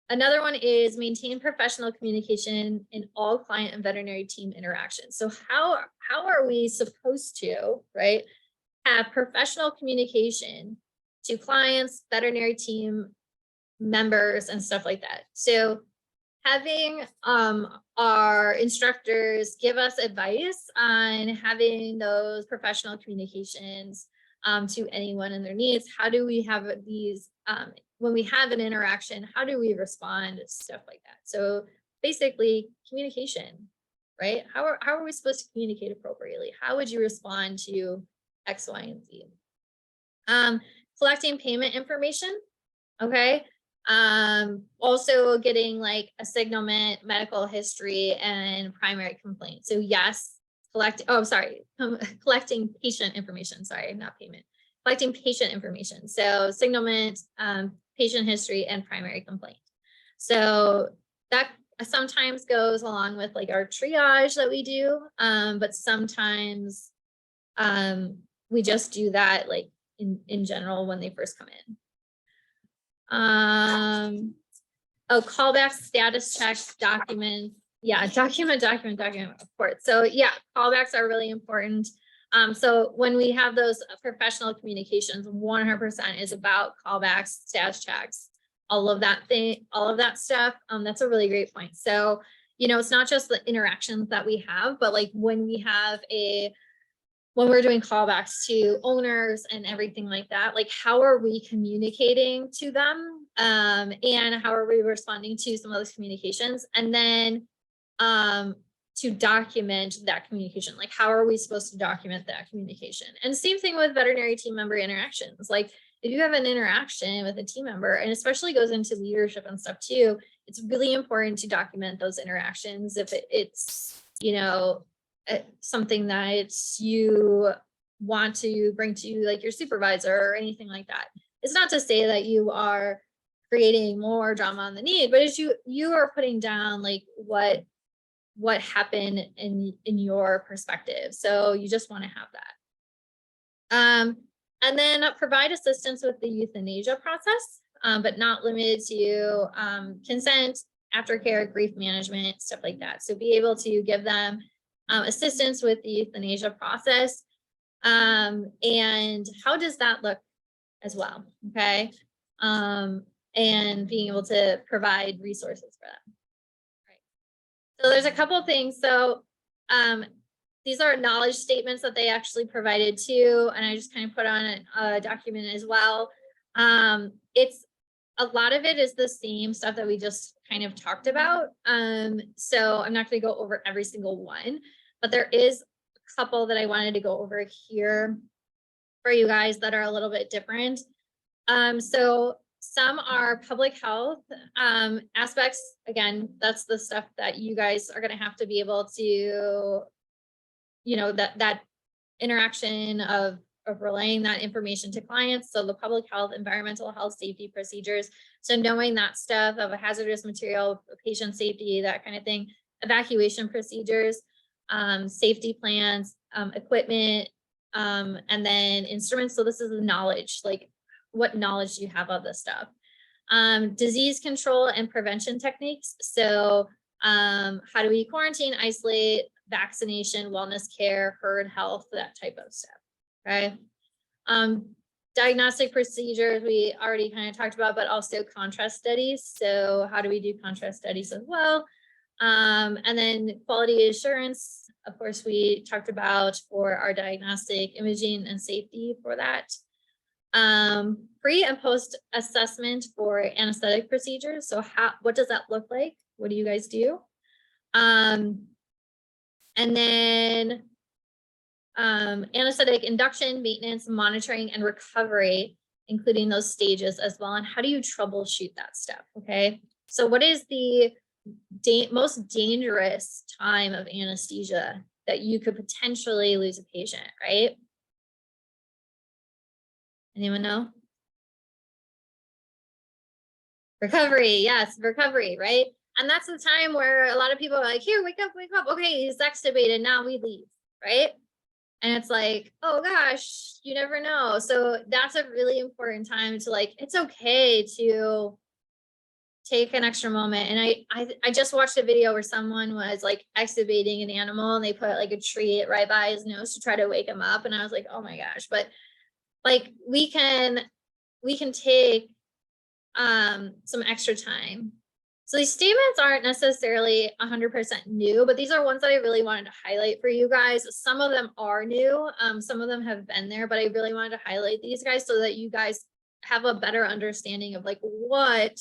another one is maintain professional communication in all client and veterinary team interactions. So how are we supposed to, right, have professional communication to clients, veterinary team members, and stuff like that? So having our instructors give us advice on having those professional communications to anyone and their needs. How do we have these, when we have an interaction, how do we respond, stuff like that. So basically communication, right? How are we supposed to communicate appropriately? How would you respond to X, Y, and Z? Collecting payment information, okay? Also getting like a signalment, medical history, and primary complaint. So yes, collecting patient information, sorry, not payment. Collecting patient information. So signalment, patient history, and primary complaint. So that sometimes goes along with like our triage that we do, but sometimes we just do that like in general when they first come in. Callback, status checks, documents. Yeah, document report. So yeah, callbacks are really important. So when we have those professional communications, 100% is about callbacks, status checks, all of that stuff. That's a really great point. So, you know, it's not just the interactions that we have, but like when we're doing callbacks to owners and everything like that, like how are we communicating to them? And how are we responding to some of those communications? And then to document that communication, like how are we supposed to document that communication? And same thing with veterinary team member interactions. Like if you have an interaction with a team member, and especially goes into leadership and stuff too, it's really important to document those interactions. If it's, you know, something that you want to bring to like your supervisor or anything like that. It's not to say that you are creating more drama on the need, but as you are putting down like what happened in your perspective. So you just want to have that. And then provide assistance with the euthanasia process, but not limited to consent, aftercare, grief management, stuff like that. So be able to give them assistance with the euthanasia process. And how does that look as well? Okay. And being able to provide resources for them. Right. So there's a couple of things. So these are knowledge statements that they actually provided too. And I just kind of put on a document as well. It's a lot of it is the same stuff that we just kind of talked about. So I'm not going to go over every single one, but there is a couple that I wanted to go over here for you guys that are a little bit different. So some are public health aspects. Again, that's the stuff that you guys are going to have to be able to, you know, that interaction of relaying that information to clients. So the public health, environmental health, safety procedures. So knowing that stuff of a hazardous material, patient safety, that kind of thing, evacuation procedures, safety plans, equipment, and then instruments. So this is the knowledge, like what knowledge do you have of this stuff? Disease control and prevention techniques. So How do we quarantine, isolate, vaccination, wellness care, herd health, that type of stuff, okay? Diagnostic procedures, we already kind of talked about, but also contrast studies. So how do we do contrast studies as well? And then quality assurance, of course, we talked about for our diagnostic imaging and safety for that. Pre and post assessment for anesthetic procedures. So what does that look like? What do you guys do? And then anesthetic induction, maintenance, monitoring, and recovery, including those stages as well. And how do you troubleshoot that stuff? Okay. So what is the most dangerous time of anesthesia that you could potentially lose a patient, right? Anyone know? Recovery, yes, recovery, right? And that's the time where a lot of people are like, here, wake up, wake up. Okay, he's extubated, now we leave, right? And it's like, oh gosh, you never know. So that's a really important time to like, it's okay to take an extra moment. And I just watched a video where someone was like extubating an animal and they put like a treat right by his nose to try to wake him up. And I was like, oh my gosh, but like we can take some extra time. So these statements aren't necessarily 100% new, but these are ones that I really wanted to highlight for you guys. Some of them are new. Some of them have been there, but I really wanted to highlight these guys so that you guys have a better understanding of like, what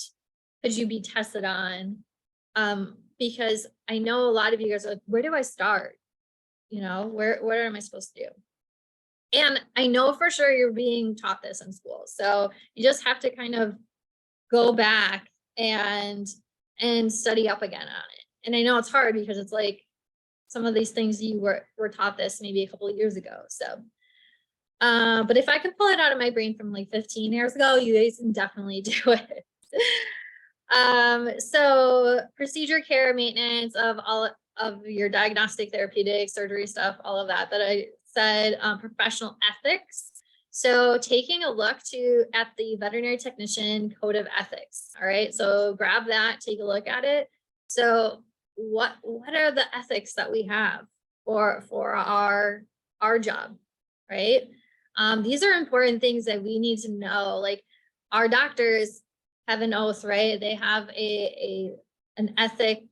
could you be tested on? Because I know a lot of you guys are like, where do I start? You know, what am I supposed to do? And I know for sure you're being taught this in school. So you just have to kind of go back and study up again on it. And I know it's hard because it's like some of these things you were taught this maybe a couple of years ago. So, but if I can pull it out of my brain from like 15 years ago, you guys can definitely do it. So procedure care, maintenance of all of your diagnostic, therapeutic, surgery stuff, all of that I said, professional ethics. So taking a look at the veterinary technician code of ethics. All right. So grab that, take a look at it. So what are the ethics that we have for our job, right? These are important things that we need to know. Like our doctors have an oath, right? They have an ethic.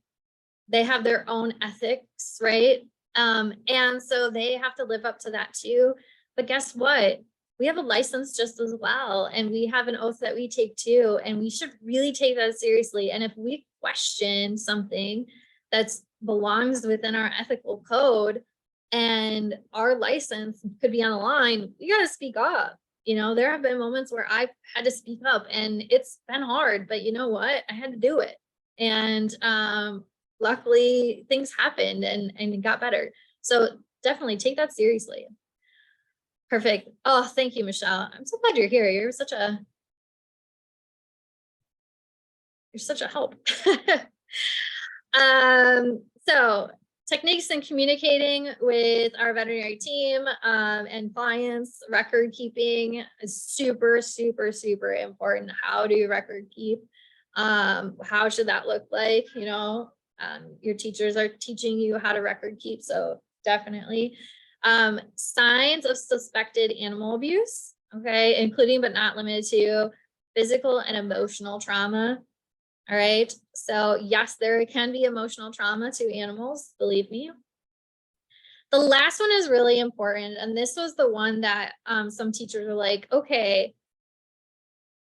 They have their own ethics, right? And so they have to live up to that too. But guess what? We have a license just as well. And we have an oath that we take too. And we should really take that seriously. And if we question something that belongs within our ethical code and our license could be on the line, we got to speak up. You know, there have been moments where I've had to speak up and it's been hard, but you know what? I had to do it. And luckily things happened and it got better. So definitely take that seriously. Perfect. Oh, thank you, Michelle. I'm so glad you're here. You're such a help. So techniques in communicating with our veterinary team and clients. Record keeping is super, super, super important. How do you record keep? How should that look like? You know, your teachers are teaching you how to record keep. So definitely. Signs of suspected animal abuse, okay, including but not limited to physical and emotional trauma. All right. So yes, there can be emotional trauma to animals, believe me. The last one is really important. And this was the one that some teachers were like, okay,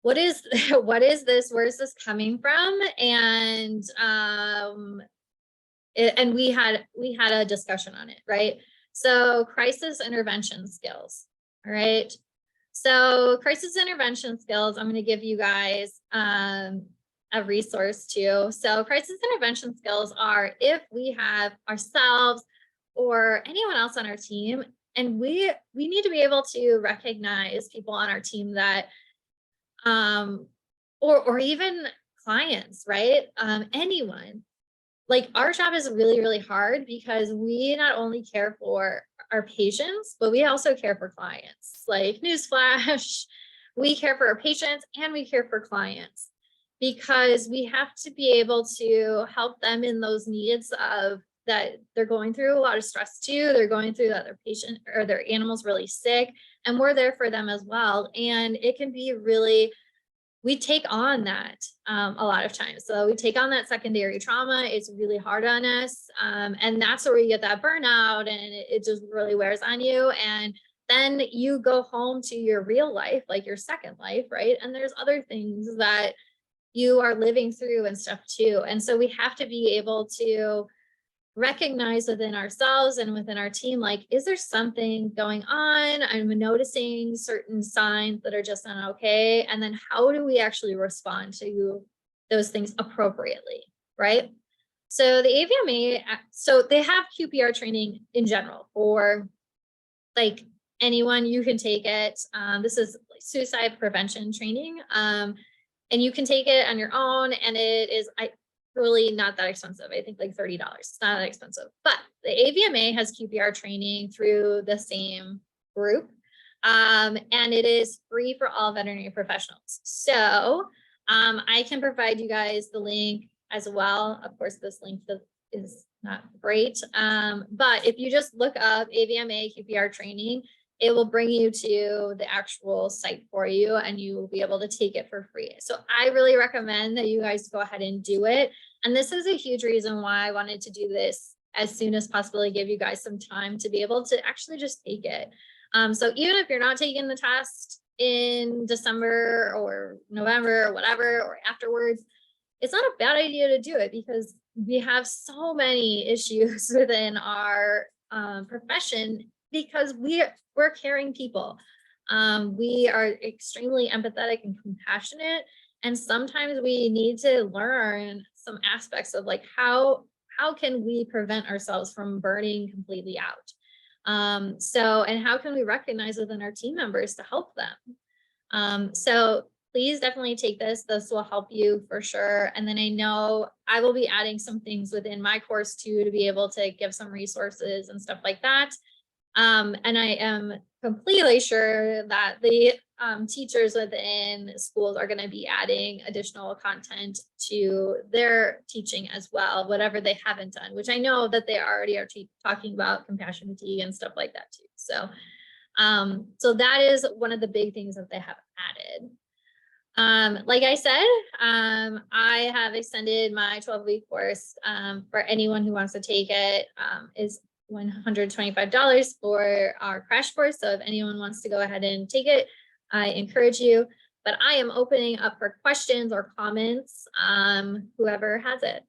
what is this? Where is this coming from? And we had a discussion on it, right? So crisis intervention skills. All right. So crisis intervention skills, I'm going to give you guys a resource too. So crisis intervention skills are if we have ourselves or anyone else on our team, and we need to be able to recognize people on our team that, or even clients, right? Anyone. Like our job is really, really hard because we not only care for our patients, but we also care for clients. Like newsflash, we care for our patients and we care for clients because we have to be able to help them in those needs of that they're going through a lot of stress too. They're going through that their patient or their animal's really sick, and we're there for them as well. And it can be really, we take on that a lot of times. So we take on that secondary trauma. It's really hard on us. And that's where we get that burnout, and it just really wears on you. And then you go home to your real life, like your second life, right? And there's other things that you are living through and stuff too. And so we have to be able to recognize within ourselves and within our team, like, is there something going on? I'm noticing certain signs that are just not okay. And then how do we actually respond to those things appropriately, right? So the AVMA, so they have QPR training in general for like anyone. You can take it. This is suicide prevention training. And you can take it on your own, and it is really not that expensive. I think like $30. It's not that expensive. But the AVMA has QPR training through the same group. And it is free for all veterinary professionals. So I can provide you guys the link as well. Of course, this link is not great. But if you just look up AVMA QPR training, it will bring you to the actual site for you, and you will be able to take it for free. So I really recommend that you guys go ahead and do it. And this is a huge reason why I wanted to do this as soon as possible, to give you guys some time to be able to actually just take it. So even if you're not taking the test in December or November or whatever, or afterwards, it's not a bad idea to do it, because we have so many issues within our profession, because we're caring people. We are extremely empathetic and compassionate. And sometimes we need to learn some aspects of like, how can we prevent ourselves from burning completely out? And how can we recognize within our team members to help them? So please definitely take this. This will help you for sure. And then I know I will be adding some things within my course too, to be able to give some resources and stuff like that. And I am completely sure that the teachers within schools are going to be adding additional content to their teaching as well, whatever they haven't done, which I know that they already are talking about compassion fatigue and stuff like that too. So, so that is one of the big things that they have added. Like I said, I have extended my 12-week course for anyone who wants to take it. Is $125 for our crash course. So if anyone wants to go ahead and take it, I encourage you. But I am opening up for questions or comments, whoever has it.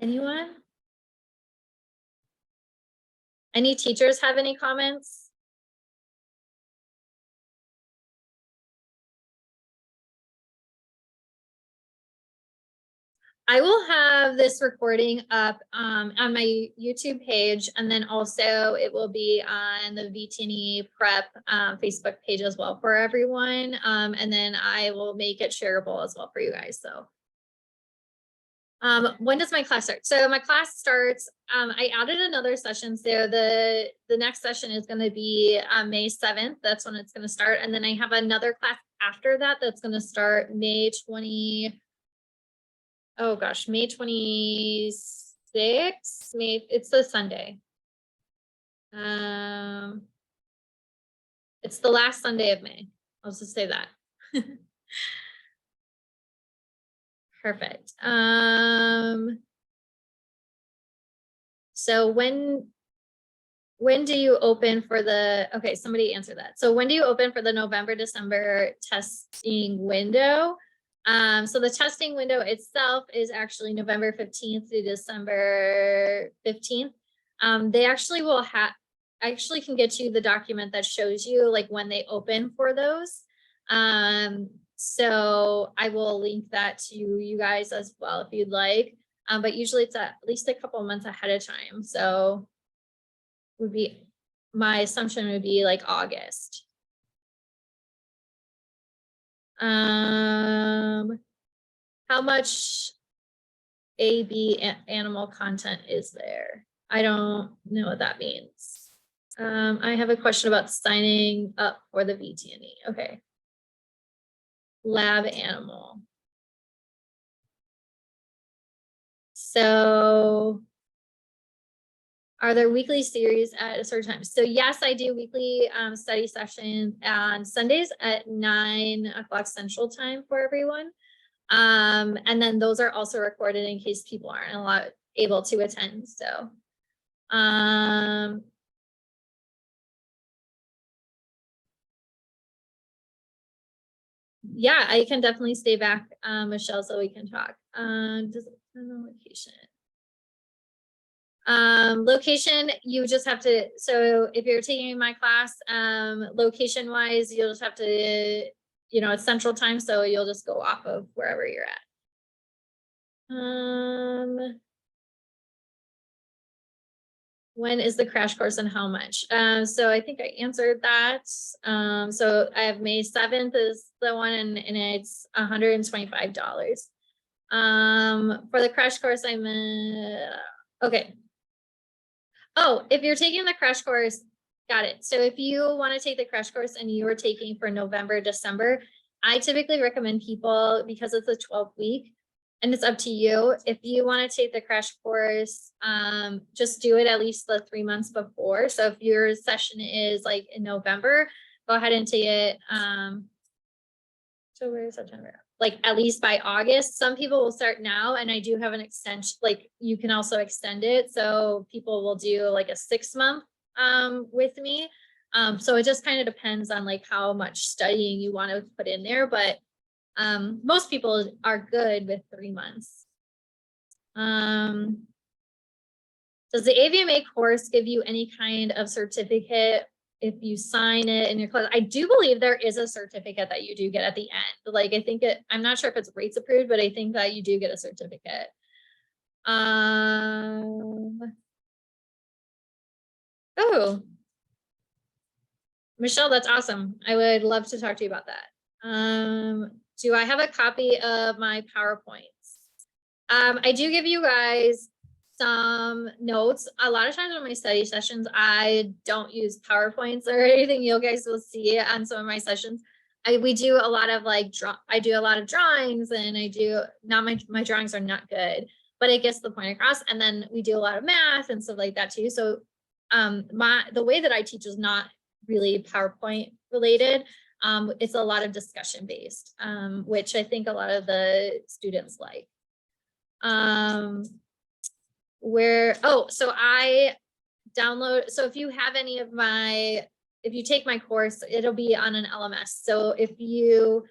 Anyone? Any teachers have any comments? I will have this recording up on my YouTube page, and then also it will be on the VTNE Prep Facebook page as well for everyone. And then I will make it shareable as well for you guys. So when does my class start? So my class starts, I added another session. So the next session is going to be May 7th. That's when it's going to start. And then I have another class after that that's going to start May 26th. It's the Sunday. It's the last Sunday of May. I'll just say that. Perfect. So when do you open for the, okay, somebody answer that. So when do you open for the November, December testing window? So the testing window itself is actually November 15th to December 15th. They actually will have, I actually can get you the document that shows you like when they open for those. So I will link that to you guys as well if you'd like. But usually it's at least a couple months ahead of time. So would be, my assumption would be like August. How much AB animal content is there? I don't know what that means. I have a question about signing up for the VTNE. Okay. Lab animal. So are there weekly series at a certain time? So yes, I do weekly study sessions on Sundays at 9 o'clock Central Time for everyone. And then those are also recorded in case people aren't able to attend. So yeah, I can definitely stay back, Michelle, so we can talk. Does it depend on location? Location, you just have to, so if you're taking my class, location wise, you'll just have to, you know, it's Central Time, so you'll just go off of wherever you're at. When is the crash course and how much? So I think I answered that. So I have May 7th is the one, and it's $125. For the crash course, I'm okay. Oh, if you're taking the crash course, got it. So if you want to take the crash course and you are taking for November, December, I typically recommend people, because it's a 12-week, and it's up to you. If you want to take the crash course, just do it at least the 3 months before. So if your session is like in November, go ahead and take it. So where is September? Like at least by August. Some people will start now, and I do have an extension, like you can also extend it. So people will do like a 6-month with me. So it just kind of depends on like how much studying you want to put in there, but most people are good with 3 months. Does the AVMA course give you any kind of certificate if you sign it in your class? I do believe there is a certificate that you do get at the end. Like I think I'm not sure if it's rates approved, but I think that you do get a certificate. Oh, Michelle, that's awesome. I would love to talk to you about that. Do I have a copy of my PowerPoints? I do give you guys some notes. A lot of times on my study sessions, I don't use PowerPoints or anything. You guys will see it on some of my sessions. We do a lot of like I do a lot of drawings, and I do not my drawings are not good, but it gets the point across. And then we do a lot of math and stuff like that too. So the way that I teach is not really PowerPoint related. It's a lot of discussion based, which I think a lot of the students like. So I download, so if you have any of if you take my course, it'll be on an LMS. So if you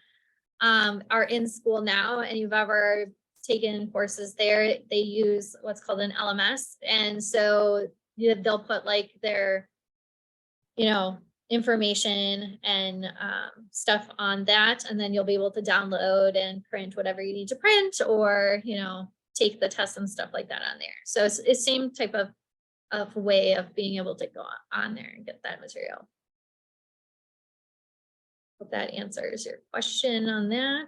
are in school now and you've ever taken courses there, they use what's called an LMS. And so they'll put like their, you know, information and stuff on that. And then you'll be able to download and print whatever you need to print, or, you know, take the tests and stuff like that on there. So it's the same type of way of being able to go on there and get that material. Hope that answers your question on that.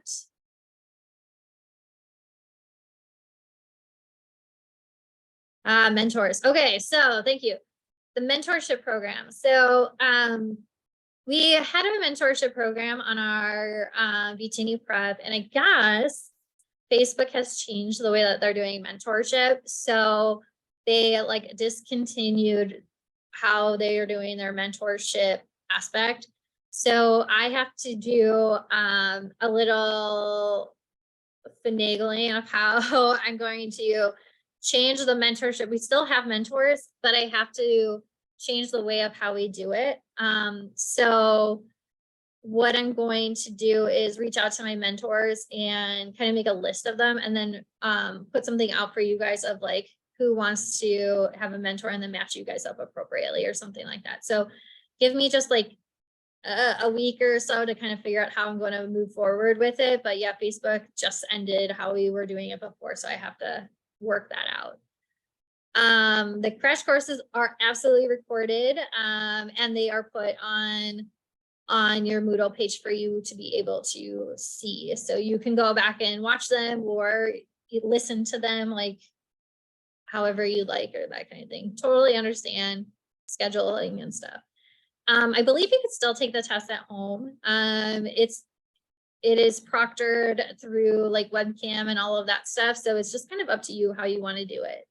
Mentors. Okay, so thank you. The mentorship program. So we had a mentorship program on our VTNE Prep, and I guess Facebook has changed the way that they're doing mentorship. So they like discontinued how they are doing their mentorship aspect. So I have to do a little finagling of how I'm going to change the mentorship. We still have mentors, but I have to change the way of how we do it. So what I'm going to do is reach out to my mentors and kind of make a list of them, and then put something out for you guys of like who wants to have a mentor, and then match you guys up appropriately or something like that. So give me just like a week or so to kind of figure out how I'm going to move forward with it. But yeah, Facebook just ended how we were doing it before, so I have to work that out. The crash courses are absolutely recorded, and they are put on your Moodle page for you to be able to see. So you can go back and watch them, or you listen to them like however you like, or that kind of thing. Totally understand scheduling and stuff. I believe you could still take the test at home. It is proctored through like webcam and all of that stuff. So it's just kind of up to you how you want to do it.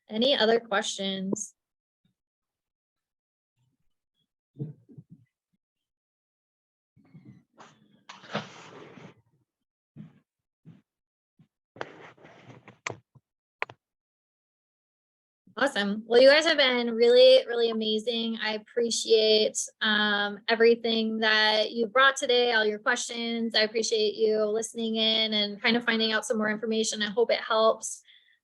Any other questions? Awesome. Well, you guys have been really, really amazing. I appreciate everything that you brought today, all your questions. I appreciate you listening in and kind of finding out some more information. I hope it helps.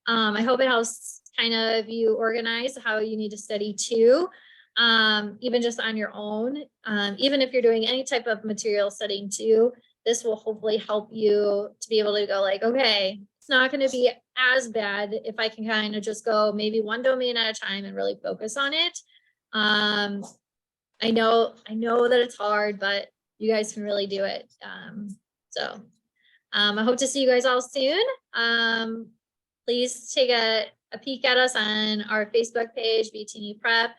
I hope it helps kind of you organize how you need to study too, even just on your own. Even if you're doing any type of material studying too, this will hopefully help you to be able to go like, okay, it's not going to be as bad if I can kind of just go maybe one domain at a time and really focus on it. I know that it's hard, but you guys can really do it. I hope to see you guys all soon. Please take a peek at us on our Facebook page, VTNE Prep.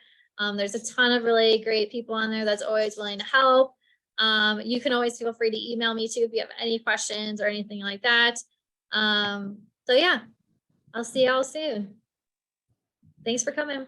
There's a ton of really great people on there that's always willing to help. You can always feel free to email me too if you have any questions or anything like that. So yeah, I'll see y'all soon. Thanks for coming.